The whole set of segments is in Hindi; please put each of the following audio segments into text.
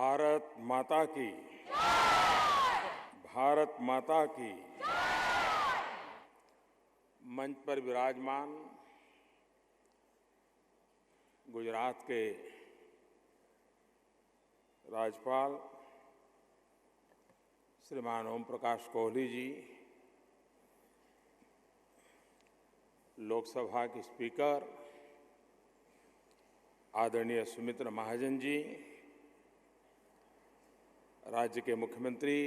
भारत माता की भारत माता की मंच पर विराजमान गुजरात के राज्यपाल श्रीमान ओम प्रकाश कोहली जी, लोकसभा की स्पीकर आदरणीय सुमित्रा महाजन जी, राज्य के मुख्यमंत्री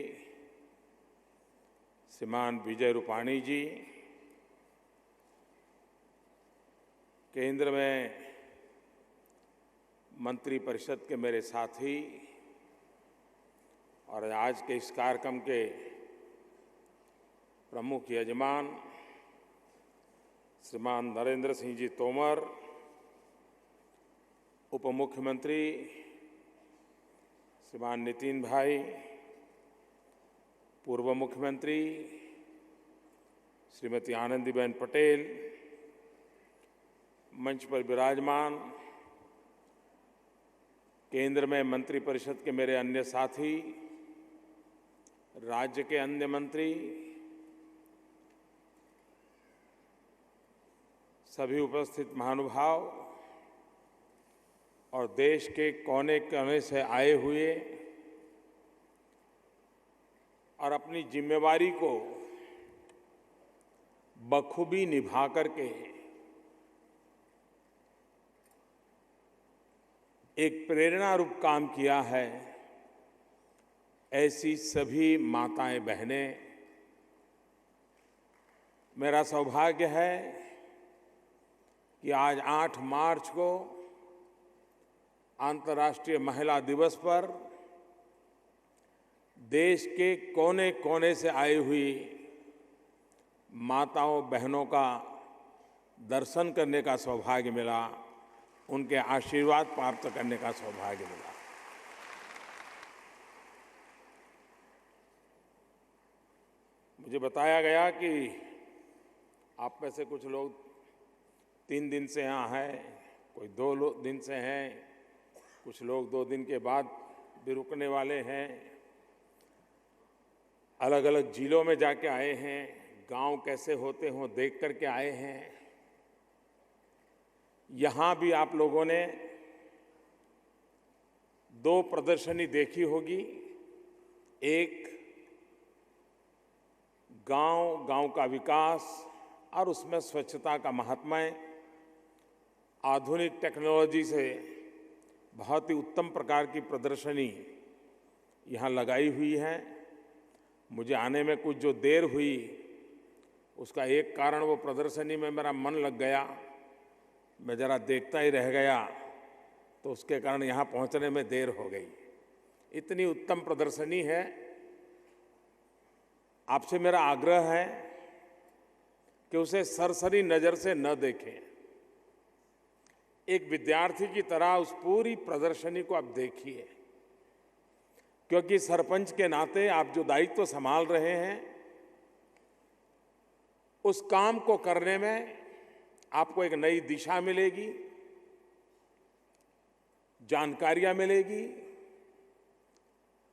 श्रीमान विजय रूपाणी जी, केंद्र में मंत्रिपरिषद के मेरे साथी और आज के इस कार्यक्रम के प्रमुख यजमान श्रीमान नरेंद्र सिंह जी तोमर, उप मुख्यमंत्री श्रीमान नितिन भाई, पूर्व मुख्यमंत्री श्रीमती आनंदीबेन पटेल, मंच पर विराजमान केंद्र में मंत्रिपरिषद के मेरे अन्य साथी, राज्य के अन्य मंत्री, सभी उपस्थित महानुभाव और देश के कोने कोने से आए हुए और अपनी जिम्मेवारी को बखूबी निभा करके एक प्रेरणा रूप काम किया है, ऐसी सभी माताएं बहनें, मेरा सौभाग्य है कि आज 8 मार्च को अंतर्राष्ट्रीय महिला दिवस पर देश के कोने कोने से आई हुई माताओं बहनों का दर्शन करने का सौभाग्य मिला, उनके आशीर्वाद प्राप्त करने का सौभाग्य मिला। मुझे बताया गया कि आप में से कुछ लोग 3 दिन से यहाँ हैं, कोई 2 दिन से हैं, कुछ लोग 2 दिन के बाद भी रुकने वाले हैं, अलग अलग जिलों में जाके आए हैं, गांव कैसे होते हों देख करके आए हैं। यहाँ भी आप लोगों ने 2 प्रदर्शनी देखी होगी, एक गांव का विकास और उसमें स्वच्छता का महात्म्य, आधुनिक टेक्नोलॉजी से बहुत ही उत्तम प्रकार की प्रदर्शनी यहाँ लगाई हुई है। मुझे आने में कुछ जो देर हुई उसका एक कारण वो प्रदर्शनी में मेरा मन लग गया, मैं ज़रा देखता ही रह गया, तो उसके कारण यहाँ पहुँचने में देर हो गई। इतनी उत्तम प्रदर्शनी है। आपसे मेरा आग्रह है कि उसे सरसरी नज़र से न देखें, एक विद्यार्थी की तरह उस पूरी प्रदर्शनी को आप देखिए, क्योंकि सरपंच के नाते आप जो दायित्व संभाल रहे हैं उस काम को करने में आपको एक नई दिशा मिलेगी, जानकारियां मिलेगी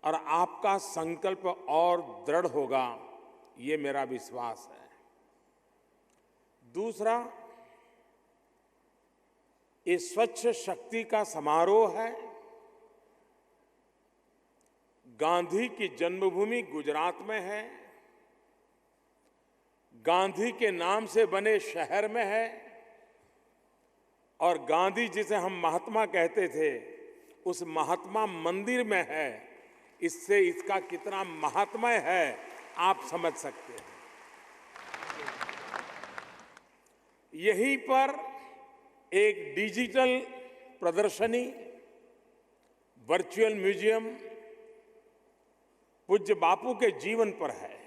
और आपका संकल्प और दृढ़ होगा, ये मेरा विश्वास है। दूसरा, ये स्वच्छ शक्ति का समारोह है। गांधी की जन्मभूमि गुजरात में है, गांधी के नाम से बने शहर में है और गांधी जिसे हम महात्मा कहते थे उस महात्मा मंदिर में है। इससे इसका कितना महात्म्य है आप समझ सकते हैं। यहीं पर एक डिजिटल प्रदर्शनी, वर्चुअल म्यूजियम पूज्य बापू के जीवन पर है।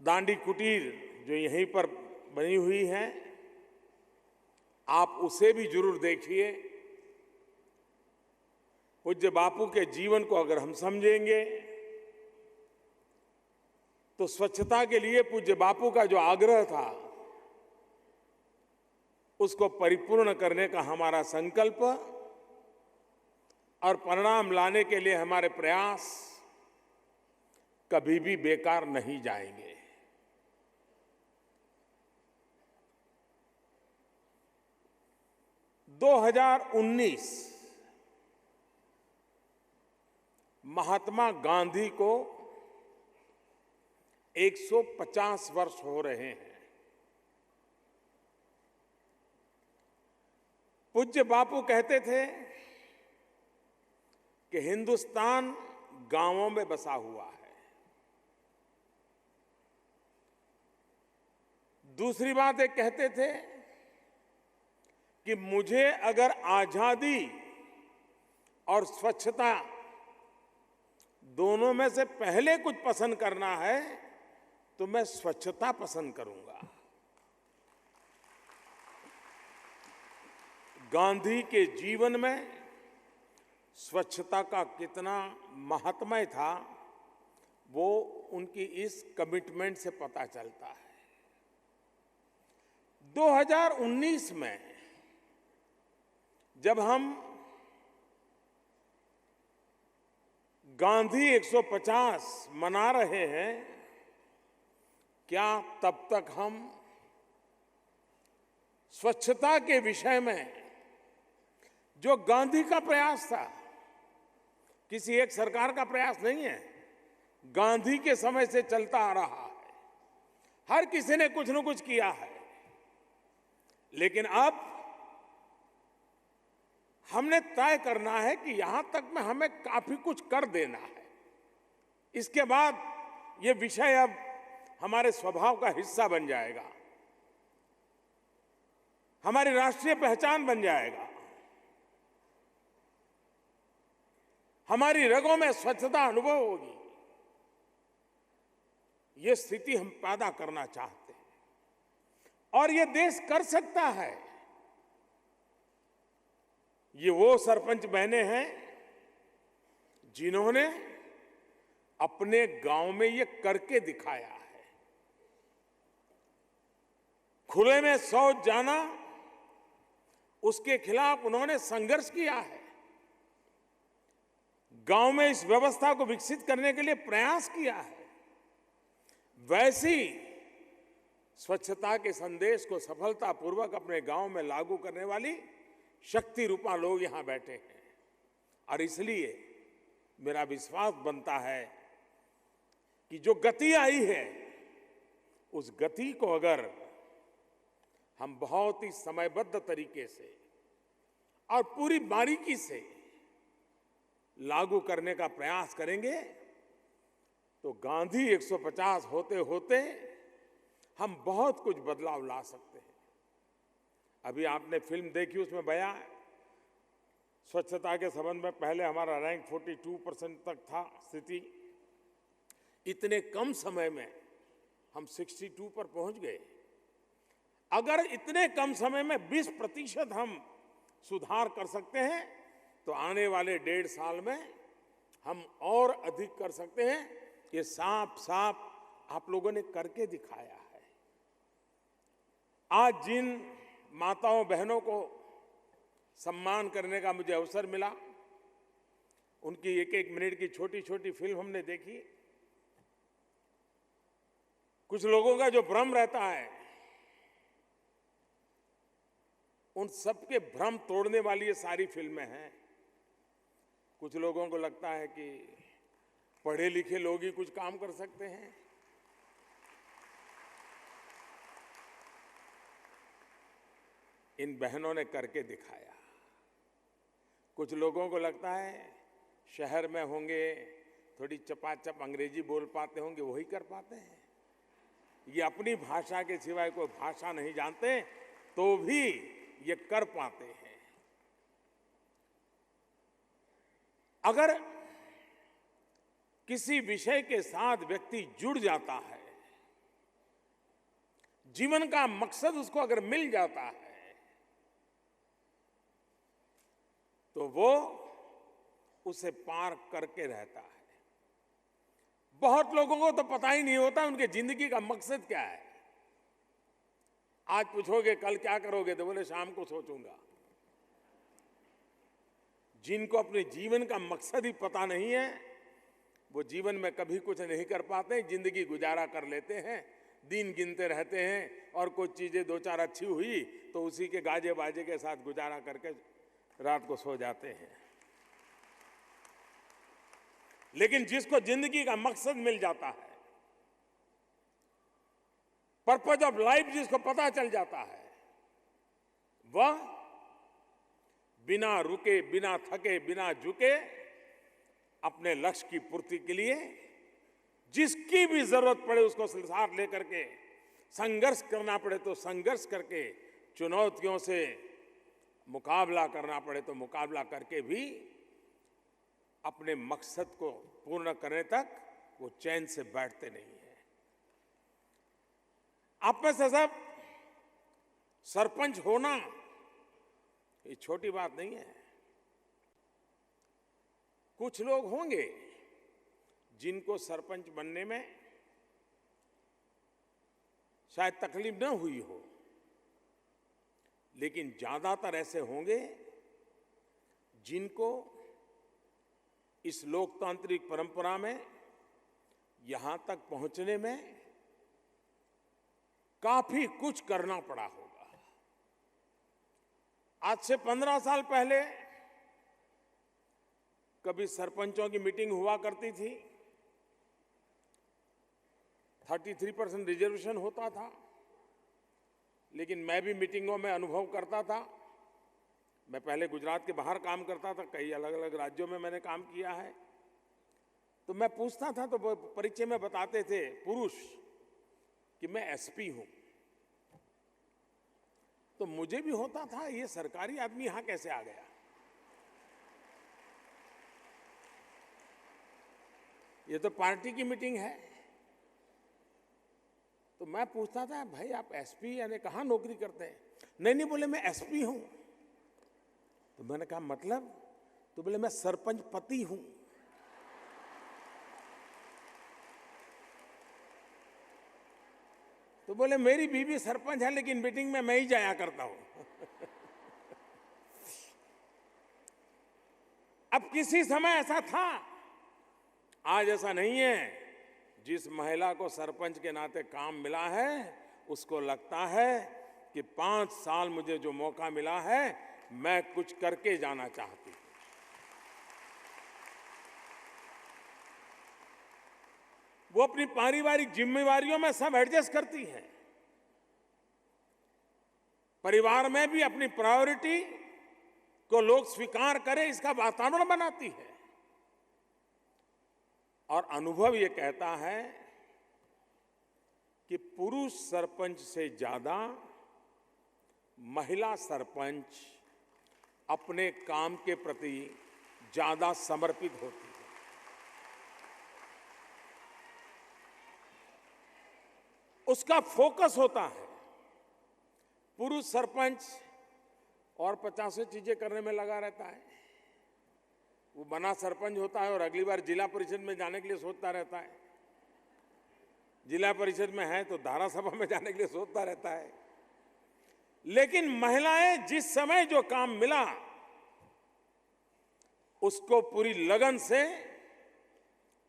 दांडी कुटीर जो यहीं पर बनी हुई है, आप उसे भी जरूर देखिए। पूज्य बापू के जीवन को अगर हम समझेंगे तो स्वच्छता के लिए पूज्य बापू का जो आग्रह था उसको परिपूर्ण करने का हमारा संकल्प और परिणाम लाने के लिए हमारे प्रयास कभी भी बेकार नहीं जाएंगे। दो 2019 महात्मा गांधी को 150 वर्ष हो रहे हैं। पूज्य बापू कहते थे कि हिंदुस्तान गांवों में बसा हुआ है। दूसरी बात ये कहते थे कि मुझे अगर आजादी और स्वच्छता दोनों में से पहले कुछ पसंद करना है तो मैं स्वच्छता पसंद करूंगा। गांधी के जीवन में स्वच्छता का कितना महात्म्य था वो उनकी इस कमिटमेंट से पता चलता है। 2019 में जब हम गांधी 150 मना रहे हैं, क्या तब तक हम स्वच्छता के विषय में जो गांधी का प्रयास था, किसी एक सरकार का प्रयास नहीं है, गांधी के समय से चलता आ रहा है, हर किसी ने कुछ न कुछ किया है, लेकिन अब हमने तय करना है कि यहां तक में हमें काफी कुछ कर देना है। इसके बाद ये विषय अब हमारे स्वभाव का हिस्सा बन जाएगा, हमारी राष्ट्रीय पहचान बन जाएगा, हमारी रगों में स्वच्छता अनुभव होगी। ये स्थिति हम पैदा करना चाहते हैं और ये देश कर सकता है। ये वो सरपंच बहने हैं जिन्होंने अपने गांव में ये करके दिखाया है। खुले में शौच जाना, उसके खिलाफ उन्होंने संघर्ष किया है। गांव में इस व्यवस्था को विकसित करने के लिए प्रयास किया है। वैसी स्वच्छता के संदेश को सफलतापूर्वक अपने गांव में लागू करने वाली शक्ति रूपा लोग यहां बैठे हैं और इसलिए मेरा विश्वास बनता है कि जो गति आई है उस गति को अगर हम बहुत ही समयबद्ध तरीके से और पूरी बारीकी से लागू करने का प्रयास करेंगे तो गांधी 150 होते होते हम बहुत कुछ बदलाव ला सकते हैं। अभी आपने फिल्म देखी, उसमें बयां स्वच्छता के संबंध में पहले हमारा रैंक 42% तक था स्थिति, इतने कम समय में हम 62 पर पहुंच गए। अगर इतने कम समय में 20% हम सुधार कर सकते हैं तो आने वाले 1.5 साल में हम और अधिक कर सकते हैं। ये साफ साफ आप लोगों ने करके दिखाया है। आज जिन माताओं बहनों को सम्मान करने का मुझे अवसर मिला, उनकी एक एक मिनट की छोटी छोटी फिल्म हमने देखी। कुछ लोगों का जो भ्रम रहता है, उन सबके भ्रम तोड़ने वाली ये सारी फिल्में हैं। कुछ लोगों को लगता है कि पढ़े लिखे लोग ही कुछ काम कर सकते हैं। इन बहनों ने करके दिखाया। कुछ लोगों को लगता है शहर में होंगे, थोड़ी चपाचप अंग्रेजी बोल पाते होंगे, वही कर पाते हैं। ये अपनी भाषा के सिवाय कोई भाषा नहीं जानते तो भी ये कर पाते हैं। अगर किसी विषय के साथ व्यक्ति जुड़ जाता है, जीवन का मकसद उसको अगर मिल जाता है, तो वो उसे पार करके रहता है। बहुत लोगों को तो पता ही नहीं होता उनके जिंदगी का मकसद क्या है। आज पूछोगे कल क्या करोगे, तो बोले शाम को सोचूंगा। जिनको अपने जीवन का मकसद ही पता नहीं है, वो जीवन में कभी कुछ नहीं कर पाते, जिंदगी गुजारा कर लेते हैं, दिन गिनते रहते हैं, और कुछ चीजें दो चार अच्छी हुई तो उसी के गाजे बाजे के साथ गुजारा करके रात को सो जाते हैं। लेकिन जिसको जिंदगी का मकसद मिल जाता है, पर्पज ऑफ लाइफ जिसको पता चल जाता है, वह बिना रुके, बिना थके, बिना झुके अपने लक्ष्य की पूर्ति के लिए जिसकी भी जरूरत पड़े उसको साथ लेकर के, संघर्ष करना पड़े तो संघर्ष करके, चुनौतियों से मुकाबला करना पड़े तो मुकाबला करके भी अपने मकसद को पूर्ण करने तक वो चैन से बैठते नहीं है। आप में से सब सरपंच होना ये छोटी बात नहीं है। कुछ लोग होंगे जिनको सरपंच बनने में शायद तकलीफ न हुई हो, लेकिन ज्यादातर ऐसे होंगे जिनको इस लोकतांत्रिक परंपरा में यहां तक पहुंचने में काफी कुछ करना पड़ा होगा। आज से 15 साल पहले कभी सरपंचों की मीटिंग हुआ करती थी, 33% रिजर्वेशन होता था, लेकिन मैं भी मीटिंगों में अनुभव करता था। मैं पहले गुजरात के बाहर काम करता था, कई अलग अलग राज्यों में मैंने काम किया है। तो मैं पूछता था तो परिचय में बताते थे पुरुष कि मैं एसपी हूं। तो मुझे भी होता था ये सरकारी आदमी यहां कैसे आ गया। ये तो पार्टी की मीटिंग है। तो मैं पूछता था भाई आप एसपी यानी कहां नौकरी करते हैं? नहीं बोले मैं एसपी हूं। तो मैंने कहा मतलब? तो बोले मैं सरपंच पति हूं। तो बोले मेरी बीवी सरपंच है लेकिन मीटिंग में मैं ही जाया करता हूं। अब किसी समय ऐसा था, आज ऐसा नहीं है। जिस महिला को सरपंच के नाते काम मिला है उसको लगता है कि 5 साल मुझे जो मौका मिला है मैं कुछ करके जाना चाहती हूं। वो अपनी पारिवारिक जिम्मेवारियों में सब एडजस्ट करती है। परिवार में भी अपनी प्रायोरिटी को लोग स्वीकार करें इसका वातावरण बनाती है। और अनुभव ये कहता है कि पुरुष सरपंच से ज्यादा महिला सरपंच अपने काम के प्रति ज्यादा समर्पित होती है। उसका फोकस होता है। पुरुष सरपंच और 50 चीजें करने में लगा रहता है। वो बना सरपंच होता है और अगली बार जिला परिषद में जाने के लिए सोचता रहता है। जिला परिषद में है तो धारा सभा में जाने के लिए सोचता रहता है। लेकिन महिलाएं जिस समय जो काम मिला उसको पूरी लगन से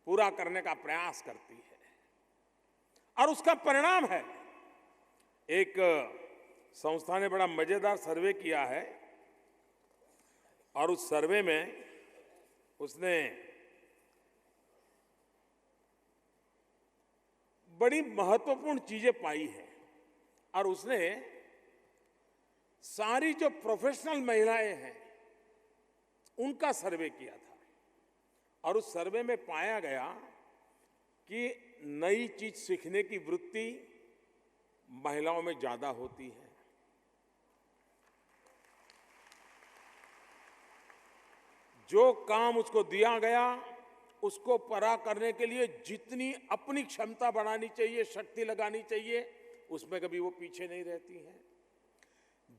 पूरा करने का प्रयास करती है। और उसका परिणाम है, एक संस्था ने बड़ा मजेदार सर्वे किया है और उस सर्वे में उसने बड़ी महत्वपूर्ण चीजें पाई है। और उसने सारी जो प्रोफेशनल महिलाएं हैं उनका सर्वे किया था। और उस सर्वे में पाया गया कि नई चीज सीखने की वृत्ति महिलाओं में ज्यादा होती है। जो काम उसको दिया गया उसको पूरा करने के लिए जितनी अपनी क्षमता बढ़ानी चाहिए, शक्ति लगानी चाहिए, उसमें कभी वो पीछे नहीं रहती है।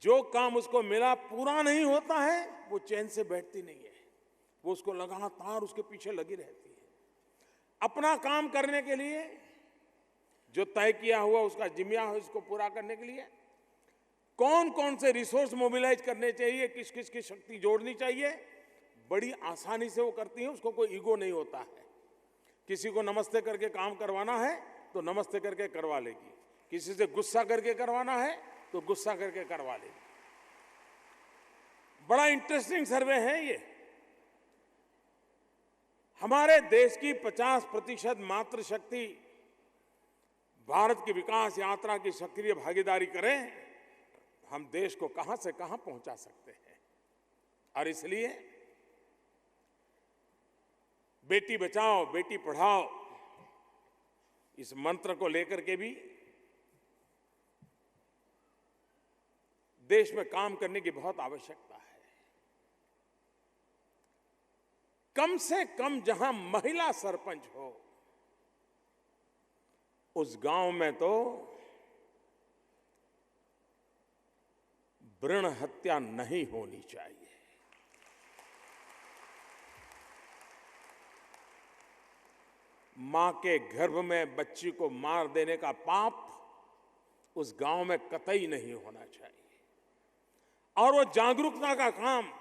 जो काम उसको मिला पूरा नहीं होता है वो चैन से बैठती नहीं है, वो उसको लगातार उसके पीछे लगी रहती है। अपना काम करने के लिए जो तय किया हुआ उसका जिम्मा है उसको पूरा करने के लिए कौन कौन से रिसोर्स मोबिलाइज करने चाहिए, किस किस की शक्ति जोड़नी चाहिए, बड़ी आसानी से वो करती हैं। उसको कोई ईगो नहीं होता है। किसी को नमस्ते करके काम करवाना है तो नमस्ते करके करवा लेगी, किसी से गुस्सा करके करवाना है तो गुस्सा करके करवा लेगी। बड़ा इंटरेस्टिंग सर्वे है ये। हमारे देश की 50% मातृशक्ति भारत की विकास यात्रा की सक्रिय भागीदारी करें, हम देश को कहां से कहां पहुंचा सकते हैं। और इसलिए बेटी बचाओ बेटी पढ़ाओ इस मंत्र को लेकर के भी देश में काम करने की बहुत आवश्यकता है। कम से कम जहां महिला सरपंच हो उस गांव में तो भ्रूण हत्या नहीं होनी चाहिए। मां के गर्भ में बच्ची को मार देने का पाप उस गांव में कतई नहीं होना चाहिए। और वो जागरूकता का काम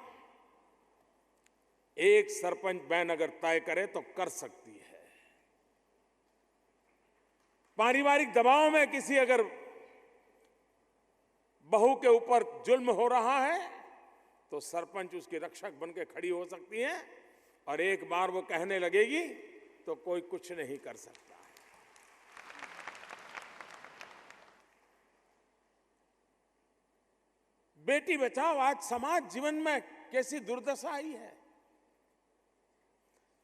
एक सरपंच बहन अगर तय करे तो कर सकती है। पारिवारिक दबाव में किसी अगर बहू के ऊपर जुल्म हो रहा है तो सरपंच उसकी रक्षक बनकर खड़ी हो सकती है, और एक बार वो कहने लगेगी तो कोई कुछ नहीं कर सकता। बेटी बचाओ आज समाज जीवन में कैसी दुर्दशा आई है।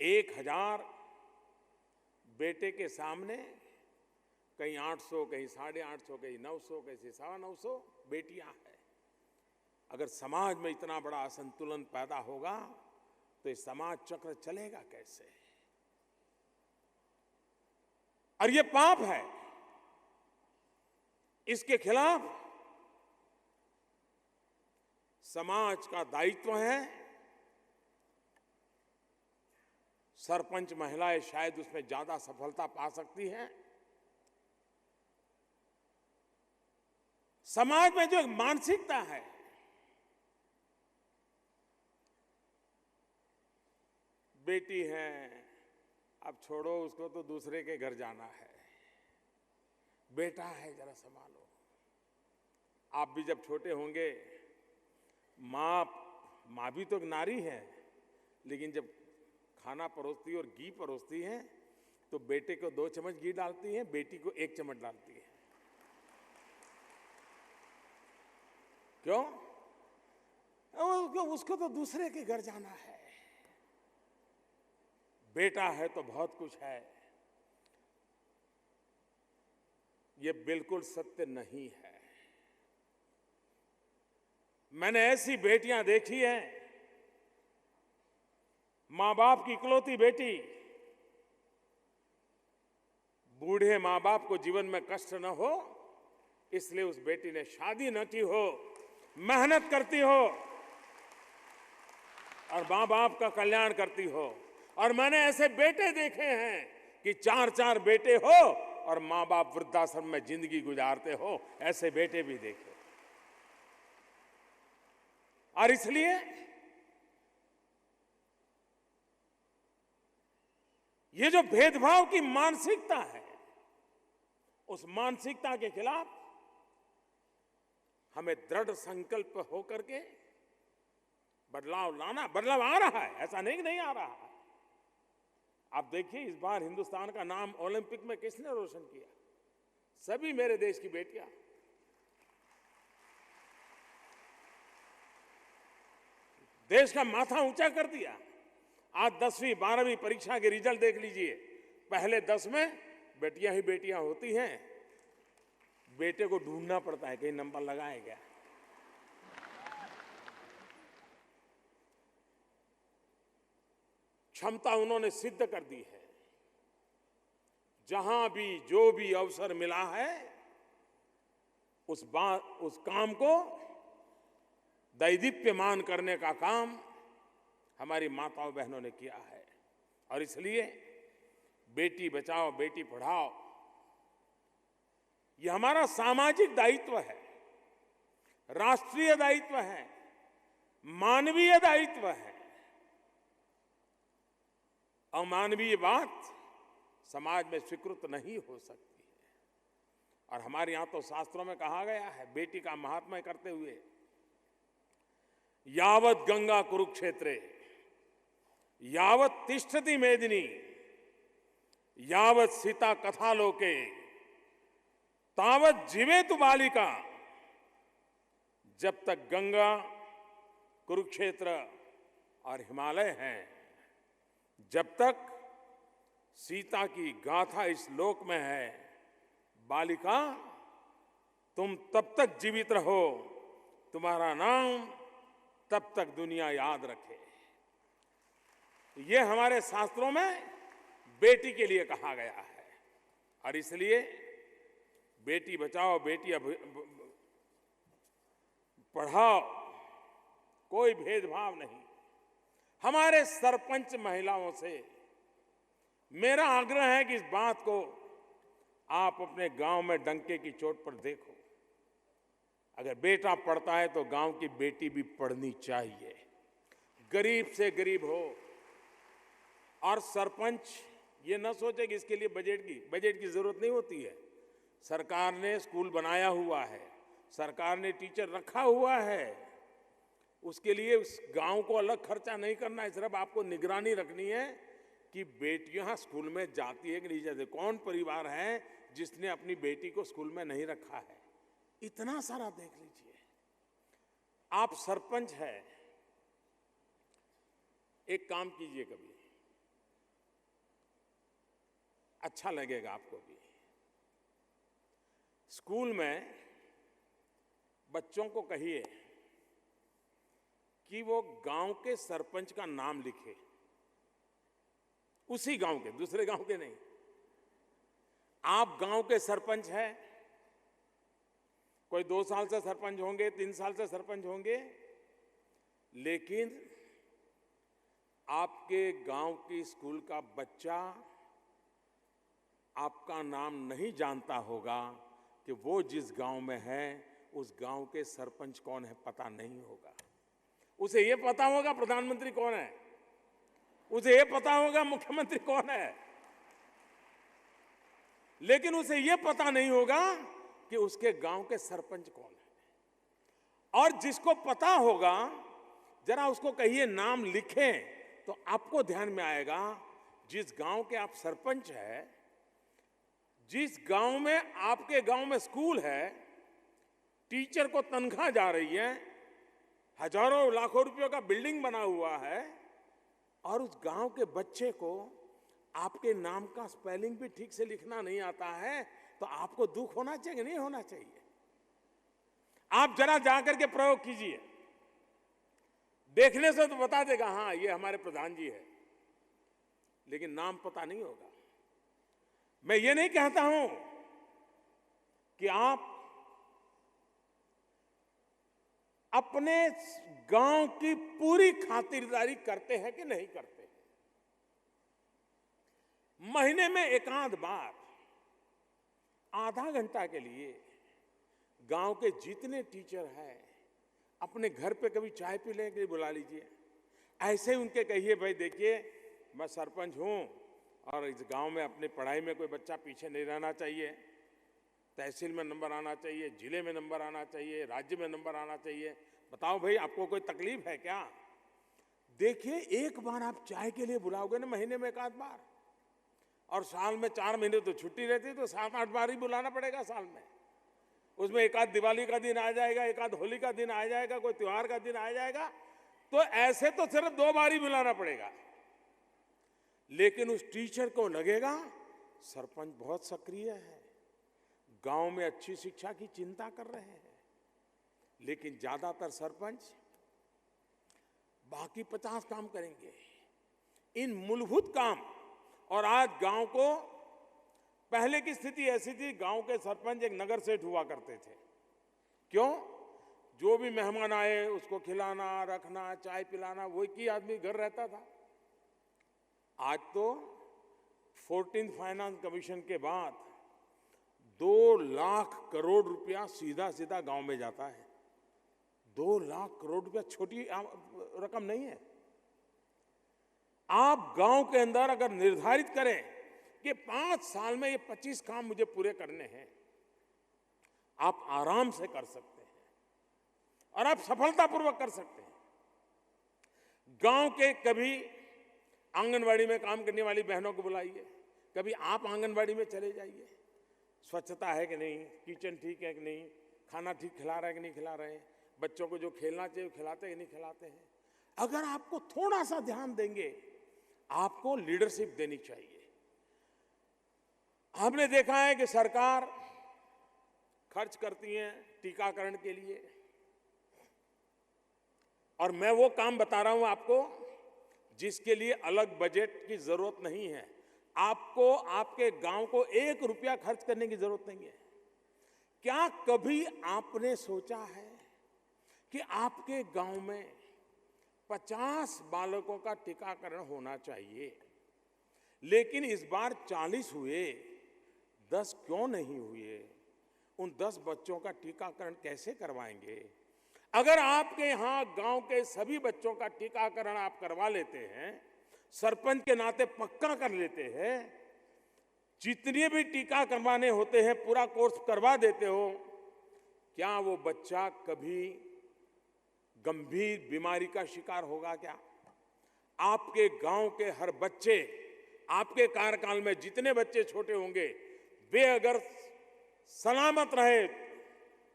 1000 बेटे के सामने कहीं 800, कहीं 850, कहीं 900, कहीं 950 बेटियां हैं। अगर समाज में इतना बड़ा असंतुलन पैदा होगा तो ये समाज चक्र चलेगा कैसे। और ये पाप है। इसके खिलाफ समाज का दायित्व है। सरपंच महिलाएं शायद उसमें ज्यादा सफलता पा सकती हैं। समाज में जो एक मानसिकता है, बेटी है अब छोड़ो उसको, तो दूसरे के घर जाना है, बेटा है जरा संभालो। आप भी जब छोटे होंगे, माँ भी तो एक नारी है, लेकिन जब खाना परोसती और घी परोसती है तो बेटे को 2 चम्मच घी डालती है, बेटी को 1 चम्मच डालती है। क्यों? उसको तो दूसरे के घर जाना है। बेटा है तो बहुत कुछ है। ये बिल्कुल सत्य नहीं है। मैंने ऐसी बेटियां देखी हैं, मां बाप की इकलौती बेटी, बूढ़े मां बाप को जीवन में कष्ट न हो इसलिए उस बेटी ने शादी न की हो, मेहनत करती हो और मां बाप का कल्याण करती हो। और मैंने ऐसे बेटे देखे हैं कि 4-4 बेटे हो और मां बाप वृद्धाश्रम में जिंदगी गुजारते हो, ऐसे बेटे भी देखे। और इसलिए ये जो भेदभाव की मानसिकता है, उस मानसिकता के खिलाफ हमें दृढ़ संकल्प होकर के बदलाव लाना। बदलाव आ रहा है, ऐसा नहीं कि नहीं आ रहा है। आप देखिए इस बार हिंदुस्तान का नाम ओलंपिक में किसने रोशन किया? सभी मेरे देश की बेटियां। देश का माथा ऊंचा कर दिया। आज 10वीं 12वीं परीक्षा के रिजल्ट देख लीजिए। पहले 10 में बेटियां ही बेटियां होती हैं, बेटे को ढूंढना पड़ता है कहीं नंबर लगाया गया। क्षमता उन्होंने सिद्ध कर दी है। जहां भी जो भी अवसर मिला है उस काम को दैदीप्यमान करने का काम हमारी माताओं बहनों ने किया है। और इसलिए बेटी बचाओ बेटी पढ़ाओ ये हमारा सामाजिक दायित्व है। राष्ट्रीय दायित्व है, मानवीय दायित्व है। अमानवीय बात समाज में स्वीकृत नहीं हो सकती है। और हमारे यहां तो शास्त्रों में कहा गया है, बेटी का महात्म्य करते हुए, यावत गंगा कुरुक्षेत्रे यावत तिष्ठति मेदिनी यावत सीता कथा लोके तावत जीवेतु बालिका। जब तक गंगा, कुरुक्षेत्र और हिमालय हैं, जब तक सीता की गाथा इस लोक में है, बालिका तुम तब तक जीवित रहो, तुम्हारा नाम तब तक दुनिया याद रखे। ये हमारे शास्त्रों में बेटी के लिए कहा गया है। और इसलिए बेटी बचाओ, बेटी पढ़ाओ, कोई भेदभाव नहीं। हमारे सरपंच महिलाओं से मेरा आग्रह है कि इस बात को आप अपने गांव में डंके की चोट पर देखो। अगर बेटा पढ़ता है तो गांव की बेटी भी पढ़नी चाहिए, गरीब से गरीब हो। और सरपंच ये न सोचे कि इसके लिए बजट की जरूरत नहीं होती है। सरकार ने स्कूल बनाया हुआ है, सरकार ने टीचर रखा हुआ है, उसके लिए उस गांव को अलग खर्चा नहीं करना है। सिर्फ आपको निगरानी रखनी है कि बेटियां स्कूल में जाती है कि नहीं जाती। कौन परिवार है जिसने अपनी बेटी को स्कूल में नहीं रखा है? इतना सारा देख लीजिए। आप सरपंच है, एक काम कीजिए, कभी अच्छा लगेगा आपको भी। स्कूल में बच्चों को कहिए कि वो गांव के सरपंच का नाम लिखे, उसी गांव के, दूसरे गांव के नहीं। आप गांव के सरपंच हैं, कोई 2 साल से सरपंच होंगे, 3 साल से सरपंच होंगे, लेकिन आपके गांव की स्कूल का बच्चा आपका नाम नहीं जानता होगा कि वो जिस गांव में है उस गांव के सरपंच कौन है, पता नहीं होगा। उसे ये पता होगा प्रधानमंत्री कौन है, उसे ये पता होगा मुख्यमंत्री कौन है, लेकिन उसे ये पता नहीं होगा कि उसके गांव के सरपंच कौन है। और जिसको पता होगा, जरा उसको कहिए नाम लिखें, तो आपको ध्यान में आएगा जिस गांव के आप सरपंच हैं, जिस गांव में आपके गांव में स्कूल है, टीचर को तनख्वाह जा रही है, हजारों लाखों रुपयों का बिल्डिंग बना हुआ है, और उस गांव के बच्चे को आपके नाम का स्पेलिंग भी ठीक से लिखना नहीं आता है, तो आपको दुख होना चाहिए, नहीं होना चाहिए? आप जरा जाकर के प्रयोग कीजिए, देखने से तो बता देगा हाँ ये हमारे प्रधान जी है, लेकिन नाम पता नहीं होगा। मैं ये नहीं कहता हूं कि आप अपने गांव की पूरी खातिरदारी करते हैं कि नहीं करते। महीने में एकाध बार आधा घंटा के लिए गांव के जितने टीचर हैं अपने घर पे कभी चाय पी लेने के लिए बुला लीजिए। ऐसे ही उनके कहिए, भाई देखिए मैं सरपंच हूं और इस गांव में अपनी पढ़ाई में कोई बच्चा पीछे नहीं रहना चाहिए, तहसील में नंबर आना चाहिए, जिले में नंबर आना चाहिए, राज्य में नंबर आना चाहिए। बताओ भाई आपको कोई तकलीफ है क्या? देखिए एक बार आप चाय के लिए बुलाओगे ना, महीने में एक आध बार, और साल में 4 महीने तो छुट्टी रहती है, तो 7-8 बार ही बुलाना पड़ेगा साल में। उसमें एक आध दिवाली का दिन आ जाएगा, एक आध होली का दिन आ जाएगा, कोई त्योहार का दिन आ जाएगा, तो ऐसे तो सिर्फ 2 बार ही बुलाना पड़ेगा। लेकिन उस टीचर को लगेगा सरपंच बहुत सक्रिय है, गांव में अच्छी शिक्षा की चिंता कर रहे हैं। लेकिन ज्यादातर सरपंच बाकी 50 काम करेंगे, इन मूलभूत काम। और आज गांव को, पहले की स्थिति ऐसी थी, गांव के सरपंच एक नगर सेठ हुआ करते थे। क्यों? जो भी मेहमान आए उसको खिलाना, रखना, चाय पिलाना, वो एक ही आदमी घर रहता था। आज तो 14th फाइनेंस कमीशन के बाद 2 लाख करोड़ रुपया सीधा सीधा गांव में जाता है। 2 लाख करोड़ रुपया छोटी रकम नहीं है। आप गांव के अंदर अगर निर्धारित करें कि 5 साल में ये 25 काम मुझे पूरे करने हैं, आप आराम से कर सकते हैं और आप सफलतापूर्वक कर सकते हैं। गांव के कभी आंगनवाड़ी में काम करने वाली बहनों को बुलाइए, कभी आप आंगनवाड़ी में चले जाइए, स्वच्छता है कि नहीं, किचन ठीक है कि नहीं, खाना ठीक खिला रहे हैं कि नहीं खिला रहे हैं, बच्चों को जो खेलना चाहिए खिलाते हैं कि नहीं खिलाते हैं। अगर आपको थोड़ा सा ध्यान देंगे, आपको लीडरशिप देनी चाहिए। हमने देखा है कि सरकार खर्च करती है टीकाकरण के लिए, और मैं वो काम बता रहा हूं आपको जिसके लिए अलग बजट की जरूरत नहीं है। आपको आपके गांव को 1 रुपया खर्च करने की जरूरत नहीं है। क्या कभी आपने सोचा है कि आपके गांव में 50 बालकों का टीकाकरण होना चाहिए, लेकिन इस बार 40 हुए, 10 क्यों नहीं हुए? उन 10 बच्चों का टीकाकरण कैसे करवाएंगे? अगर आपके यहां गांव के सभी बच्चों का टीकाकरण आप करवा लेते हैं, सरपंच के नाते पक्का कर लेते हैं, जितने भी टीका करवाने होते हैं पूरा कोर्स करवा देते हो, क्या वो बच्चा कभी गंभीर बीमारी का शिकार होगा क्या? आपके गांव के हर बच्चे, आपके कार्यकाल में जितने बच्चे छोटे होंगे, वे अगर सलामत रहे,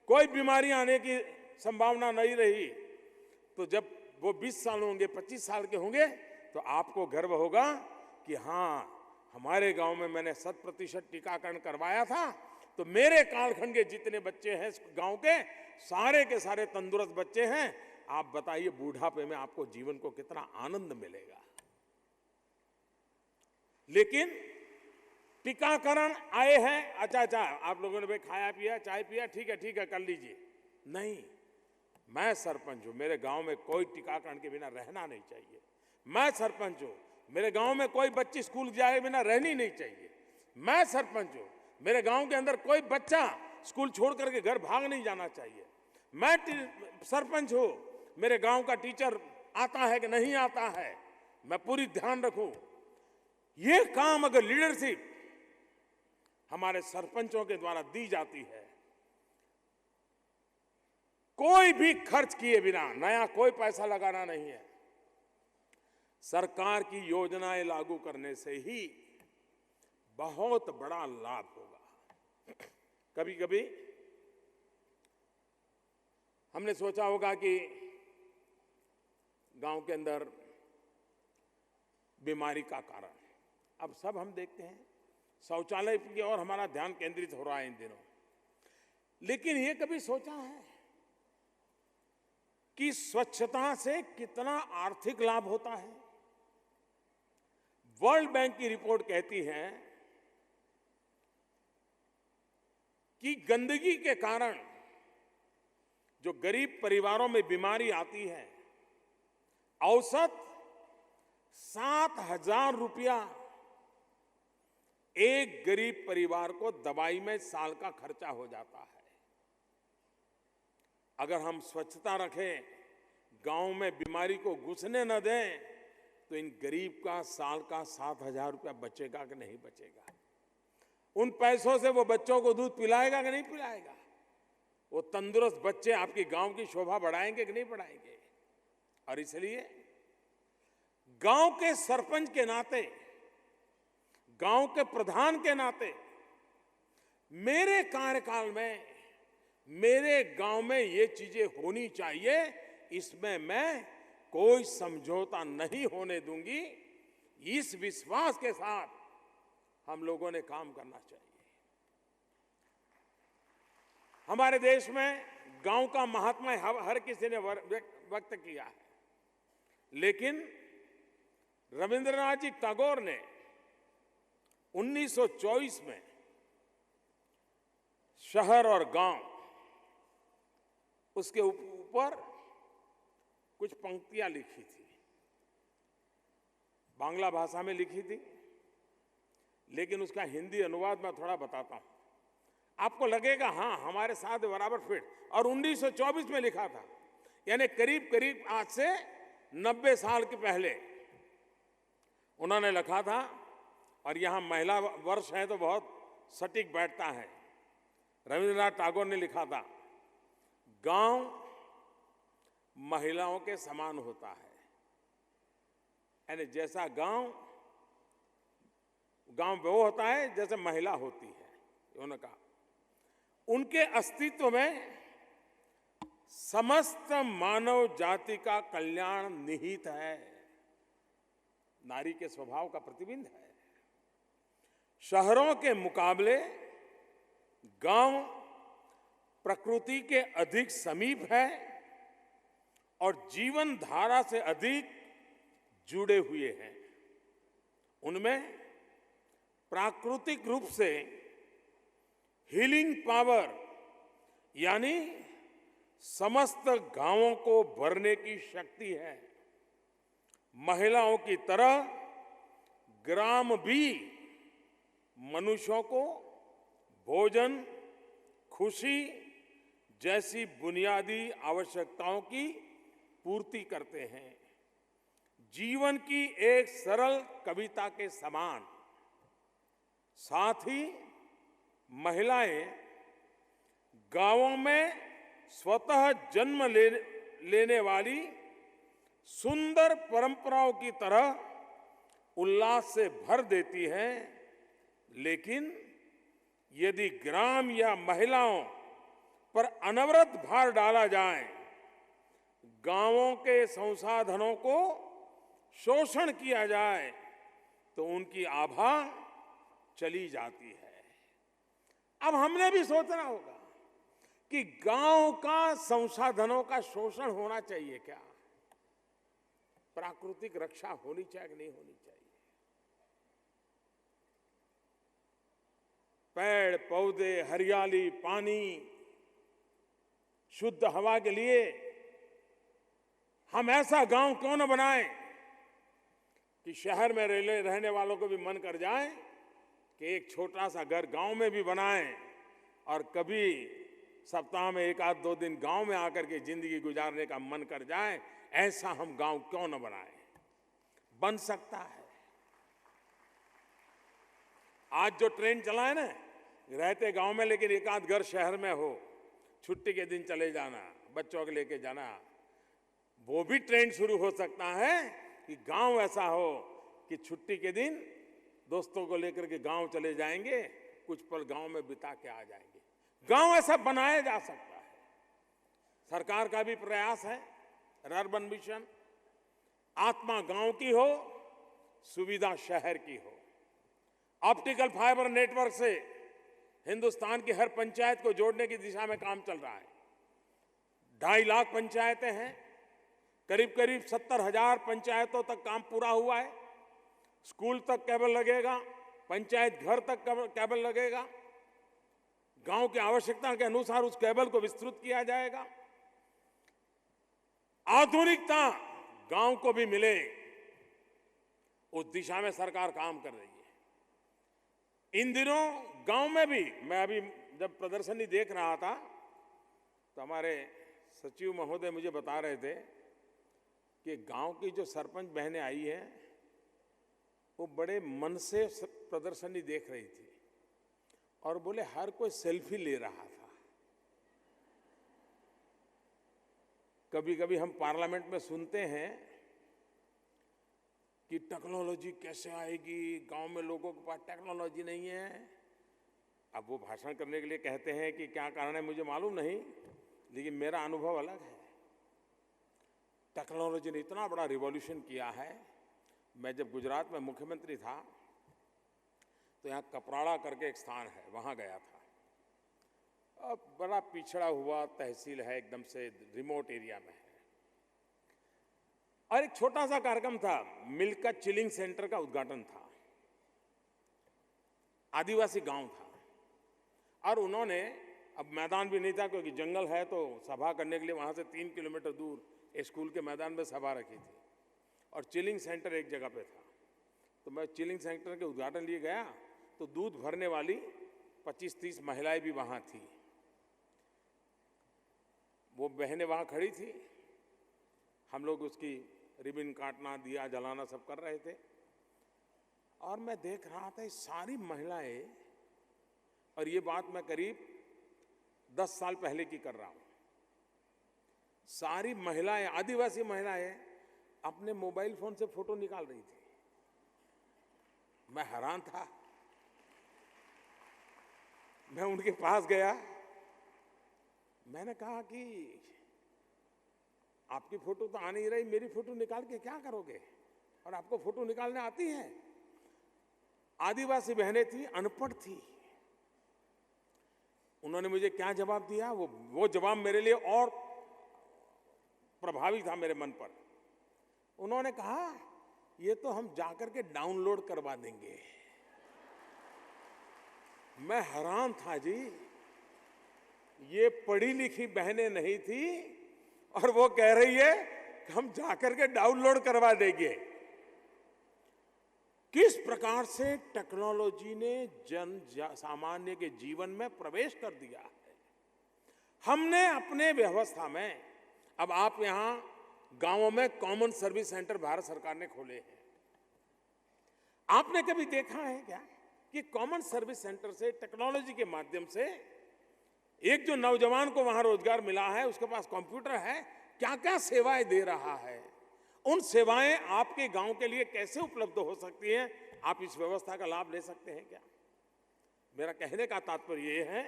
कोई बीमारी आने की संभावना नहीं रही, तो जब वो 20 साल होंगे, 25 साल के होंगे, तो आपको गर्व होगा कि हाँ, हमारे गांव में मैंने 100% टीकाकरण करवाया था, तो मेरे कालखंड के जितने बच्चे हैं गांव के सारे तंदुरुस्त बच्चे हैं। आप बताइए बुढ़ापे में आपको जीवन को कितना आनंद मिलेगा। लेकिन टीकाकरण आए हैं, अच्छा आप लोगों ने भाई खाया पिया, चाय पिया, ठीक है कर लीजिए। नहीं, मैं सरपंच हूं, मेरे गांव में कोई टीकाकरण के बिना रहना नहीं चाहिए। मैं सरपंच हूं, मेरे गांव में कोई बच्ची स्कूल जाए बिना रहनी नहीं चाहिए। मैं सरपंच हूं, मेरे गांव के अंदर कोई बच्चा स्कूल छोड़ करके घर भाग नहीं जाना चाहिए। मैं सरपंच हूं, मेरे गांव का टीचर आता है कि नहीं आता है, मैं पूरी ध्यान रखूं। ये काम अगर लीडरशिप हमारे सरपंचों के द्वारा दी जाती है, कोई भी खर्च किए बिना, नया कोई पैसा लगाना नहीं है, सरकार की योजनाएं लागू करने से ही बहुत बड़ा लाभ होगा। कभी कभी हमने सोचा होगा कि गांव के अंदर बीमारी का कारण, अब सब हम देखते हैं शौचालय की ओर हमारा ध्यान केंद्रित हो रहा है इन दिनों, लेकिन ये कभी सोचा है कि स्वच्छता से कितना आर्थिक लाभ होता है? वर्ल्ड बैंक की रिपोर्ट कहती है कि गंदगी के कारण जो गरीब परिवारों में बीमारी आती है, औसत 7,000 रुपया एक गरीब परिवार को दवाई में साल का खर्चा हो जाता है। अगर हम स्वच्छता रखें, गांव में बीमारी को घुसने न दें, तो इन गरीब का साल का 7,000 रुपया बचेगा कि नहीं बचेगा? उन पैसों से वो बच्चों को दूध पिलाएगा कि नहीं पिलाएगा? वो तंदुरुस्त बच्चे आपकी गांव की शोभा बढ़ाएंगे कि नहीं बढ़ाएंगे? और इसलिए गांव के सरपंच के नाते, गांव के प्रधान के नाते, मेरे कार्यकाल में मेरे गांव में ये चीजें होनी चाहिए, इसमें मैं कोई समझौता नहीं होने दूंगी। इस विश्वास के साथ हम लोगों ने काम करना चाहिए। हमारे देश में गांव का महात्मा हर किसी ने व्यक्त किया है, लेकिन रविंद्रनाथ जी टैगोर ने 1924 में शहर और गांव, उसके ऊपर कुछ पंक्तियां लिखी थी, बांग्ला भाषा में लिखी थी, लेकिन उसका हिंदी अनुवाद मैं थोड़ा बताता हूं। आपको लगेगा हाँ हमारे साथ बराबर फिट, और 1924 में लिखा था। यानी करीब करीब आज से 90 साल के पहले उन्होंने लिखा था। और यहाँ महिला वर्ष है तो बहुत सटीक बैठता है। रविंद्रनाथ टैगोर ने लिखा था, गांव महिलाओं के समान होता है। यानी जैसा गांव वो होता है जैसे महिला होती है। उन्होंने कहा उनके अस्तित्व में समस्त मानव जाति का कल्याण निहित है। नारी के स्वभाव का प्रतिबिंब है। शहरों के मुकाबले गांव प्रकृति के अधिक समीप है और जीवन धारा से अधिक जुड़े हुए हैं। उनमें प्राकृतिक रूप से हीलिंग पावर यानी समस्त गांवों को भरने की शक्ति है। महिलाओं की तरह ग्राम भी मनुष्यों को भोजन, खुशी जैसी बुनियादी आवश्यकताओं की पूर्ति करते हैं। जीवन की एक सरल कविता के समान। साथ ही महिलाएं गांवों में स्वतः जन्म लेने वाली सुंदर परंपराओं की तरह उल्लास से भर देती हैं। लेकिन यदि ग्राम या महिलाओं पर अनवरत भार डाला जाए, गांवों के संसाधनों को शोषण किया जाए, तो उनकी आभा चली जाती है। अब हमने भी सोचना होगा कि गांव का संसाधनों का शोषण होना चाहिए क्या? प्राकृतिक रक्षा होनी चाहिए कि नहीं होनी चाहिए? पेड़ पौधे, हरियाली, पानी, शुद्ध हवा के लिए हम ऐसा गांव क्यों न बनाएं कि शहर में रहने वालों को भी मन कर जाए कि एक छोटा सा घर गांव में भी बनाएं और कभी सप्ताह में 1-2 दिन गांव में आकर के जिंदगी गुजारने का मन कर जाए। ऐसा हम गांव क्यों न बनाएं? बन सकता है। आज जो ट्रेन चला है ना, रहते गांव में लेकिन 1-आध घर शहर में हो, छुट्टी के दिन चले जाना, बच्चों को लेके जाना, वो भी ट्रेंड शुरू हो सकता है कि गांव ऐसा हो कि छुट्टी के दिन दोस्तों को लेकर के गांव चले जाएंगे, कुछ पल गांव में बिता के आ जाएंगे। गांव ऐसा बनाया जा सकता है। सरकार का भी प्रयास है, अर्बन मिशन। आत्मा गांव की हो, सुविधा शहर की हो। ऑप्टिकल फाइबर नेटवर्क से हिंदुस्तान की हर पंचायत को जोड़ने की दिशा में काम चल रहा है। 2.5 लाख पंचायतें हैं। करीब करीब 70,000 पंचायतों तक काम पूरा हुआ है। स्कूल तक केबल लगेगा, पंचायत घर तक केबल लगेगा। गांव की आवश्यकता के अनुसार उस केबल को विस्तृत किया जाएगा। आधुनिकता गांव को भी मिले, उस दिशा में सरकार काम कर रही है। इन दिनों गांव में भी, मैं अभी जब प्रदर्शनी देख रहा था तो हमारे सचिव महोदय मुझे बता रहे थे कि गांव की जो सरपंच बहनें आई हैं वो बड़े मन से प्रदर्शनी देख रही थी और बोले हर कोई सेल्फी ले रहा था। कभी कभी हम पार्लियामेंट में सुनते हैं कि टेक्नोलॉजी कैसे आएगी, गांव में लोगों के पास टेक्नोलॉजी नहीं है। अब वो भाषण करने के लिए कहते हैं कि क्या कारण है मुझे मालूम नहीं, लेकिन मेरा अनुभव अलग है। टेक्नोलॉजी ने इतना बड़ा रिवॉल्यूशन किया है। मैं जब गुजरात में मुख्यमंत्री था तो यहाँ कपराड़ा करके एक स्थान है, वहाँ गया था। अब बड़ा पिछड़ा हुआ तहसील है, एकदम से रिमोट एरिया में है। और एक छोटा सा कार्यक्रम था, मिल्क का चिलिंग सेंटर का उद्घाटन था। आदिवासी गांव था और उन्होंने, अब मैदान भी नहीं था क्योंकि जंगल है, तो सभा करने के लिए वहां से 3 किलोमीटर दूर स्कूल के मैदान में सभा रखी थी और चिलिंग सेंटर एक जगह पे था। तो मैं चिलिंग सेंटर के उद्घाटन लिए गया तो दूध भरने वाली 25-30 महिलाएं भी वहां थी। वो बहनें वहां खड़ी थी हम लोग उसकी रिबन काटना, दिया जलाना सब कर रहे थे और मैं देख रहा था ये सारी महिलाएं, और ये बात मैं करीब 10 साल पहले की कर रहा हूं, सारी महिलाएं, आदिवासी महिलाएं अपने मोबाइल फोन से फोटो निकाल रही थी। मैं हैरान था। मैं उनके पास गया, मैंने कहा कि आपकी फोटो तो आ नहीं रही, मेरी फोटो निकाल के क्या करोगे, और आपको फोटो निकालने आती है? आदिवासी बहनें थी, अनपढ़ थी। उन्होंने मुझे क्या जवाब दिया, वो जवाब मेरे लिए और प्रभावी था मेरे मन पर। उन्होंने कहा ये तो हम जाकर के डाउनलोड करवा देंगे। मैं हैरान था जी, ये पढ़ी लिखी बहनें नहीं थी और वो कह रही है कि हम जाकर के डाउनलोड करवा देंगे। किस प्रकार से टेक्नोलॉजी ने जन सामान्य के जीवन में प्रवेश कर दिया है। हमने अपने व्यवस्था में, अब आप यहां गांवों में कॉमन सर्विस सेंटर भारत सरकार ने खोले हैं। आपने कभी देखा है क्या कि कॉमन सर्विस सेंटर से टेक्नोलॉजी के माध्यम से एक जो नौजवान को वहां रोजगार मिला है, उसके पास कंप्यूटर है, क्या क्या सेवाएं दे रहा है, उन सेवाएं आपके गांव के लिए कैसे उपलब्ध हो सकती हैं, आप इस व्यवस्था का लाभ ले सकते हैं क्या? मेरा कहने का तात्पर्य यह है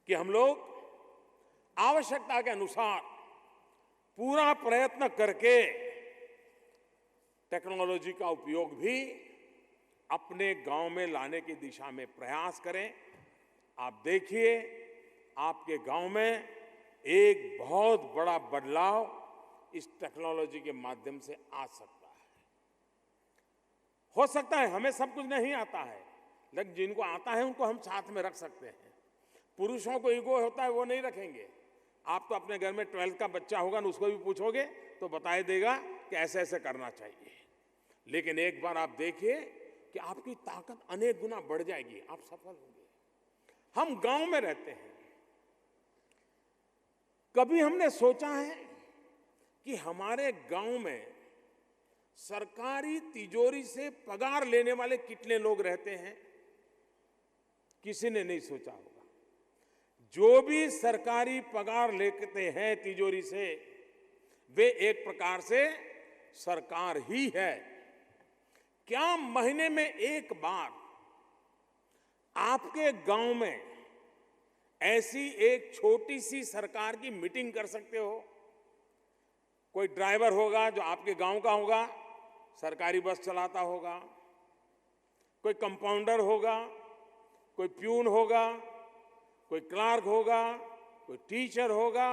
कि हम लोग आवश्यकता के अनुसार पूरा प्रयत्न करके टेक्नोलॉजी का उपयोग भी अपने गांव में लाने की दिशा में प्रयास करें। आप देखिए, आपके गांव में एक बहुत बड़ा बदलाव इस टेक्नोलॉजी के माध्यम से आ सकता है। हो सकता है हमें सब कुछ नहीं आता है, लेकिन जिनको आता है उनको हम साथ में रख सकते हैं। पुरुषों को ईगो होता है, वो नहीं रखेंगे। आप तो अपने घर में 12th का बच्चा होगा ना, उसको भी पूछोगे तो बताए देगा कि ऐसे ऐसे करना चाहिए। लेकिन एक बार आप देखिए कि आपकी ताकत अनेक गुना बढ़ जाएगी, आप सफल होंगे। हम गांव में रहते हैं, कभी हमने सोचा है कि हमारे गांव में सरकारी तिजोरी से पगार लेने वाले कितने लोग रहते हैं? किसी ने नहीं सोचा होगा। जो भी सरकारी पगार लेते हैं तिजोरी से, वे एक प्रकार से सरकार ही है। क्या महीने में एक बार आपके गांव में ऐसी एक छोटी सी सरकार की मीटिंग कर सकते हो? कोई ड्राइवर होगा जो आपके गांव का होगा, सरकारी बस चलाता होगा, कोई कंपाउंडर होगा, कोई प्यून होगा, कोई क्लार्क होगा, कोई टीचर होगा,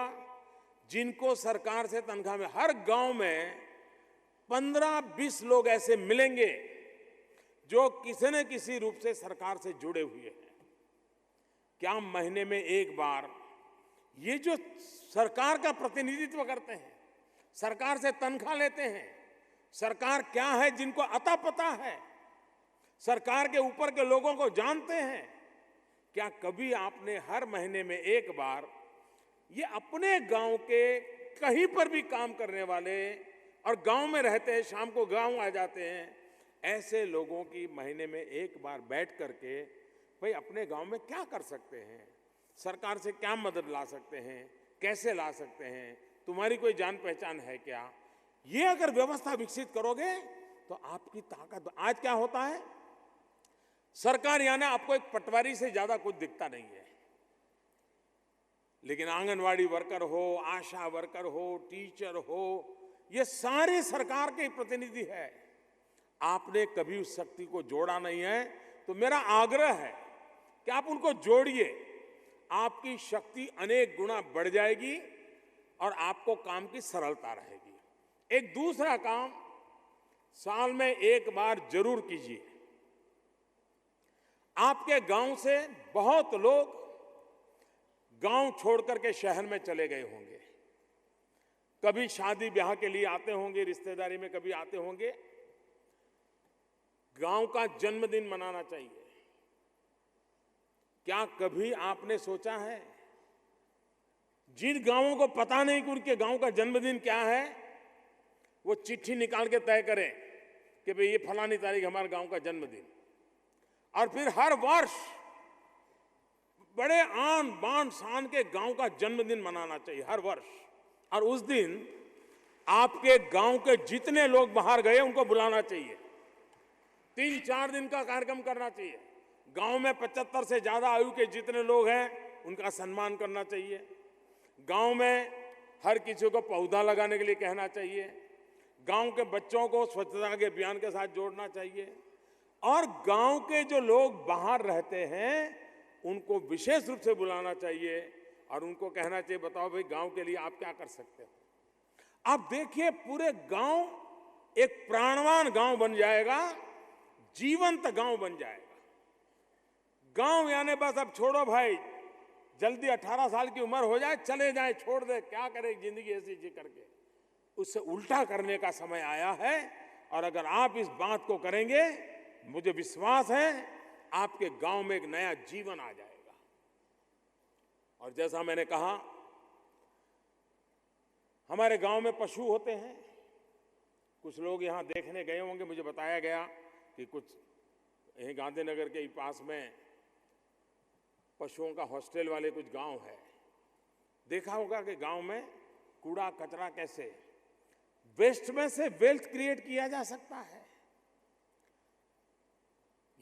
जिनको सरकार से तनख्वाह में, हर गांव में 15-20 लोग ऐसे मिलेंगे जो किसी न किसी रूप से सरकार से जुड़े हुए हैं। क्या महीने में एक बार ये जो सरकार का प्रतिनिधित्व करते हैं, सरकार से तनख्वाह लेते हैं, सरकार क्या है जिनको अता पता है, सरकार के ऊपर के लोगों को जानते हैं, क्या कभी आपने हर महीने में एक बार ये अपने गांव के कहीं पर भी काम करने वाले और गांव में रहते हैं, शाम को गांव आ जाते हैं, ऐसे लोगों की महीने में एक बार बैठ करके भाई अपने गांव में क्या कर सकते हैं, सरकार से क्या मदद ला सकते हैं, कैसे ला सकते हैं, तुम्हारी कोई जान पहचान है क्या? ये अगर व्यवस्था विकसित करोगे तो आपकी ताकत। आज क्या होता है, सरकार यानी आपको एक पटवारी से ज्यादा कुछ दिखता नहीं है, लेकिन आंगनवाड़ी वर्कर हो, आशा वर्कर हो, टीचर हो, ये सारे सरकार के प्रतिनिधि है। आपने कभी उस शक्ति को जोड़ा नहीं है, तो मेरा आग्रह है कि आप उनको जोड़िए। आपकी शक्ति अनेक गुना बढ़ जाएगी और आपको काम की सरलता रहेगी। एक दूसरा काम साल में एक बार जरूर कीजिए। आपके गांव से बहुत लोग गांव छोड़ करके शहर में चले गए होंगे, कभी शादी ब्याह के लिए आते होंगे, रिश्तेदारी में कभी आते होंगे। गांव का जन्मदिन मनाना चाहिए। क्या कभी आपने सोचा है जिन गांवों को पता नहीं कि उनके गांव का जन्मदिन क्या है, वो चिट्ठी निकाल के तय करें कि भाई ये फलानी तारीख हमारे गांव का जन्मदिन। और फिर हर वर्ष बड़े आन बान शान के गांव का जन्मदिन मनाना चाहिए हर वर्ष। और उस दिन आपके गांव के जितने लोग बाहर गए उनको बुलाना चाहिए। 3-4 दिन का कार्यक्रम करना चाहिए। गांव में 75 से ज्यादा आयु के जितने लोग हैं उनका सम्मान करना चाहिए। गांव में हर किसी को पौधा लगाने के लिए कहना चाहिए। गांव के बच्चों को स्वच्छता के अभियान के साथ जोड़ना चाहिए। और गांव के जो लोग बाहर रहते हैं उनको विशेष रूप से बुलाना चाहिए और उनको कहना चाहिए, बताओ भाई गांव के लिए आप क्या कर सकते हो। आप देखिए पूरे गांव एक प्राणवान गांव बन जाएगा, जीवंत गांव बन जाएगा। गांव यानी बस अब छोड़ो भाई, जल्दी 18 साल की उम्र हो जाए चले जाए, छोड़ दे, क्या करे जिंदगी ऐसी जी करके। उससे उल्टा करने का समय आया है। और अगर आप इस बात को करेंगे, मुझे विश्वास है आपके गांव में एक नया जीवन आ जाएगा। और जैसा मैंने कहा, हमारे गांव में पशु होते हैं। कुछ लोग यहां देखने गए होंगे, मुझे बताया गया कि कुछ यहीं गांधीनगर के पास में पशुओं का हॉस्टल वाले कुछ गांव है। देखा होगा कि गांव में कूड़ा कचरा कैसे वेस्ट में से वेल्थ क्रिएट किया जा सकता है।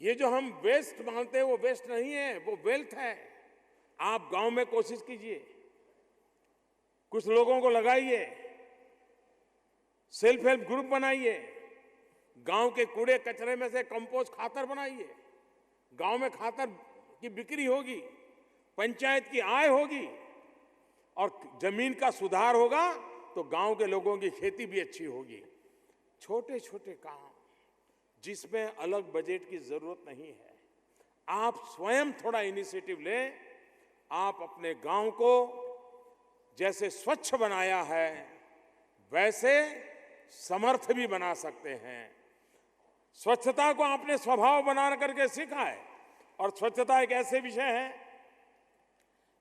ये जो हम वेस्ट मानते हैं वो वेस्ट नहीं है, वो वेल्थ है। आप गांव में कोशिश कीजिए, कुछ लोगों को लगाइए, सेल्फ हेल्प ग्रुप बनाइए, गांव के कूड़े कचरे में से कंपोस्ट खातर बनाइए। गांव में खातर की बिक्री होगी, पंचायत की आय होगी और जमीन का सुधार होगा तो गांव के लोगों की खेती भी अच्छी होगी। छोटे छोटे काम जिसमें अलग बजट की जरूरत नहीं है, आप स्वयं थोड़ा इनिशिएटिव लें। आप अपने गांव को जैसे स्वच्छ बनाया है वैसे समर्थ भी बना सकते हैं। स्वच्छता को आपने स्वभाव बना करके सीखा है। और स्वच्छता एक ऐसे विषय है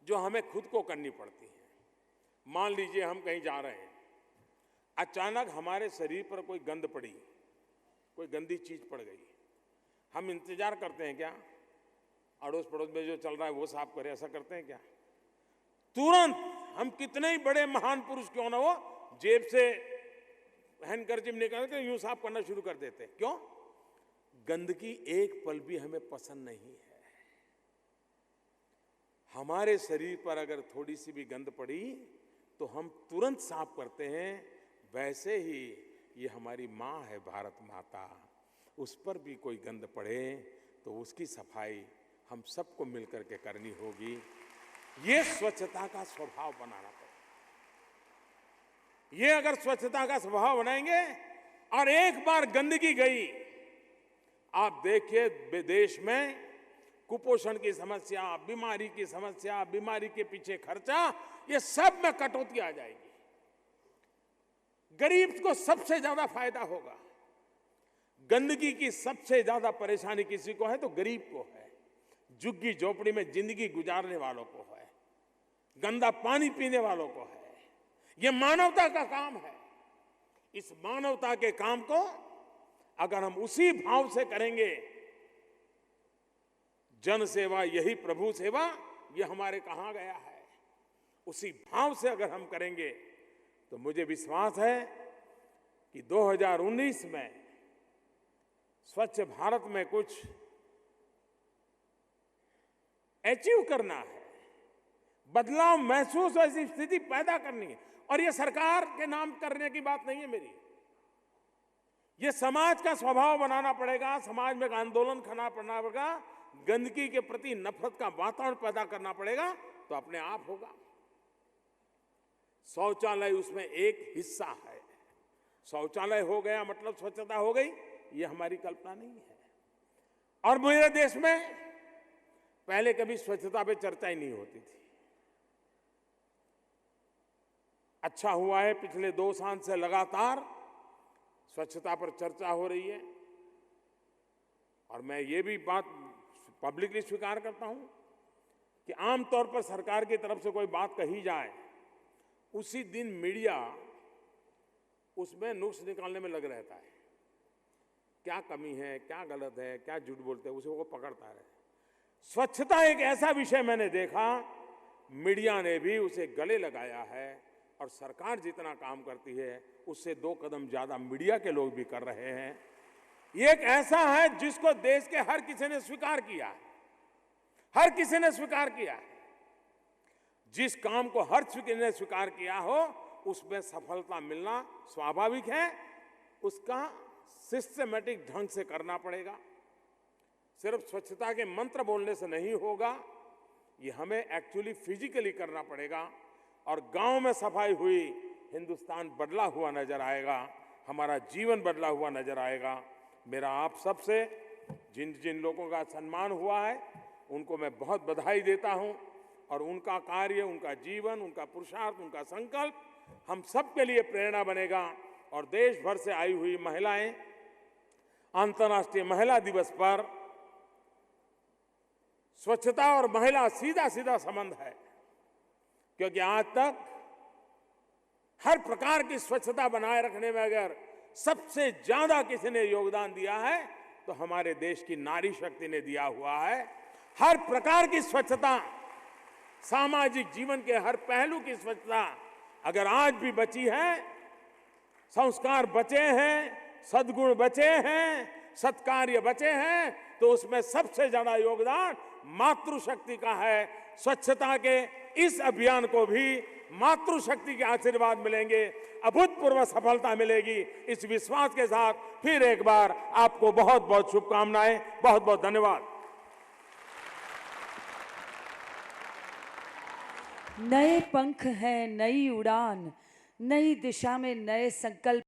जो हमें खुद को करनी पड़ती है। मान लीजिए हम कहीं जा रहे हैं, अचानक हमारे शरीर पर कोई गंध पड़ी, कोई गंदी चीज पड़ गई। हम इंतजार करते हैं क्या अड़ोस पड़ोस में जो चल रहा है वो साफ करे? ऐसा करते हैं क्या? तुरंत हम कितने ही बड़े महान पुरुष क्यों ना हो, जेब से हैंडकरचिप निकाल कर यूं साफ करना शुरू कर देते हैं। क्यों? गंदगी एक पल भी हमें पसंद नहीं है। हमारे शरीर पर अगर थोड़ी सी भी गंध पड़ी तो हम तुरंत साफ करते हैं। वैसे ही ये हमारी माँ है भारत माता, उस पर भी कोई गंध पड़े तो उसकी सफाई हम सबको मिलकर के करनी होगी। ये स्वच्छता का स्वभाव बनाना पड़ेगा। ये अगर स्वच्छता का स्वभाव बनाएंगे और एक बार गंदगी गई, आप देखिए विदेश में कुपोषण की समस्या, बीमारी की समस्या, बीमारी के पीछे खर्चा, ये सब में कटौती आ जाएगी। गरीब को सबसे ज्यादा फायदा होगा। गंदगी की सबसे ज्यादा परेशानी किसी को है तो गरीब को है, झुग्गी झोपड़ी में जिंदगी गुजारने वालों को है, गंदा पानी पीने वालों को है। ये मानवता का काम है। इस मानवता के काम को अगर हम उसी भाव से करेंगे, जन सेवा यही प्रभु सेवा, ये हमारे कहा गया है, उसी भाव से अगर हम करेंगे तो मुझे विश्वास है कि 2019 में स्वच्छ भारत में कुछ अचीव करना है, बदलाव महसूस ऐसी स्थिति पैदा करनी है। और ये सरकार के नाम करने की बात नहीं है मेरी, ये समाज का स्वभाव बनाना पड़ेगा। समाज में एक आंदोलन करना पड़ेगा, गंदगी के प्रति नफरत का वातावरण पैदा करना पड़ेगा, तो अपने आप होगा। शौचालय उसमें एक हिस्सा है। शौचालय हो गया मतलब स्वच्छता हो गई, ये हमारी कल्पना नहीं है। और मेरे देश में पहले कभी स्वच्छता पे चर्चा ही नहीं होती थी। अच्छा हुआ है पिछले 2 साल से लगातार स्वच्छता पर चर्चा हो रही है। और मैं ये भी बात पब्लिकली स्वीकार करता हूं कि आमतौर पर सरकार की तरफ से कोई बात कही जाए उसी दिन मीडिया उसमें नुक्स निकालने में लग रहता है। क्या कमी है, क्या गलत है, क्या झूठ बोलते हैं, उसे वो पकड़ता है। स्वच्छता एक ऐसा विषय मैंने देखा, मीडिया ने भी उसे गले लगाया है और सरकार जितना काम करती है उससे 2 कदम ज्यादा मीडिया के लोग भी कर रहे हैं। ये एक ऐसा है जिसको देश के हर किसी ने स्वीकार किया है, हर किसी ने स्वीकार किया है। जिस काम को हर किसी ने स्वीकार किया हो उसमें सफलता मिलना स्वाभाविक है। उसका सिस्टमैटिक ढंग से करना पड़ेगा। सिर्फ स्वच्छता के मंत्र बोलने से नहीं होगा, ये हमें एक्चुअली फिजिकली करना पड़ेगा। और गांव में सफाई हुई, हिंदुस्तान बदला हुआ नजर आएगा, हमारा जीवन बदला हुआ नजर आएगा। मेरा आप सबसे जिन जिन लोगों का सम्मान हुआ है उनको मैं बहुत बधाई देता हूं और उनका कार्य, उनका जीवन, उनका पुरुषार्थ, उनका संकल्प हम सब के लिए प्रेरणा बनेगा। और देश भर से आई हुई महिलाएं, अंतर्राष्ट्रीय महिला दिवस पर स्वच्छता और महिला सीधा सीधा संबंध है, क्योंकि आज तक हर प्रकार की स्वच्छता बनाए रखने में अगर सबसे ज्यादा किसी ने योगदान दिया है तो हमारे देश की नारी शक्ति ने दिया हुआ है। हर प्रकार की स्वच्छता, सामाजिक जीवन के हर पहलू की स्वच्छता अगर आज भी बची है, संस्कार बचे हैं, सद्गुण बचे हैं, सत्कार्य बचे हैं, तो उसमें सबसे ज्यादा योगदान मातृशक्ति का है। स्वच्छता के इस अभियान को भी मातृशक्ति के आशीर्वाद मिलेंगे, अभूतपूर्व सफलता मिलेगी। इस विश्वास के साथ फिर एक बार आपको बहुत बहुत शुभकामनाएं, बहुत बहुत धन्यवाद। नए पंख हैं, नई उड़ान, नई दिशा में नए संकल्प।